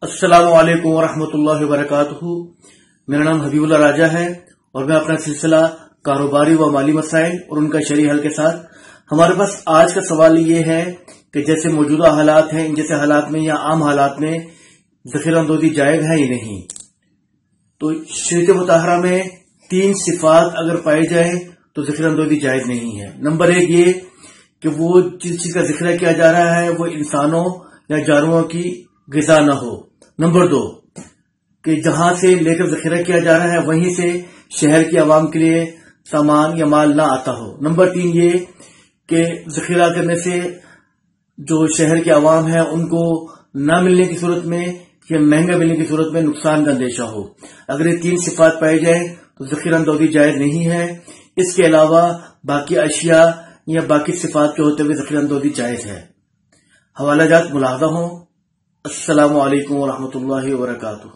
السلام علیکم ورحمۃ اللہ وبرکاتہ۔ میرا نام حبیب اللہ راجہ ہے اور میں اپنا سلسلہ کاروباری و مالی مسائل اور ان کا شرعی حل کے ساتھ ہمارے پاس آج کا سوال یہ ہے کہ جیسے موجودہ حالات ہیں ان جیسے حالات میں یا عام حالات میں ذخیرہ اندوزی جائز ہے یا نہیں۔ تو شریعت مطابق میں 3 صفات اگر پائی جائے تو ذخیرہ اندوزی جائز نہیں ہے۔ نمبر 1 یہ کہ وہ جس چیز کا ذخیرہ کیا جا رہا ہے وہ انسانوں یا جانوروں کی غذا نہ ہو۔ نمبر 2 کہ جہاں سے لے کر ذخیرہ کیا جا رہا ہے وہیں سے شہر کی عوام کے لیے سامان یا مال نہ آتا ہو۔ نمبر 3 یہ کہ ذخیرہ کرنے سے جو شہر کی عوام ہے ان کو نہ ملنے کی صورت میں یا مہنگا ملنے کی صورت میں نقصان کا اندیشہ ہو۔ اگر یہ 3 صفات پائی جائیں تو ذخیرہ اندوزی جائز نہیں ہے۔ اس کے علاوہ باقی اشیاء یا باقی صفات کے ہوتے ہوئے ذخیرہ اندوزی جائز ہے۔ حوالہ جات ملاحظہ ہوں۔ السلام علیکم ورحمۃ اللہ وبرکاتہ۔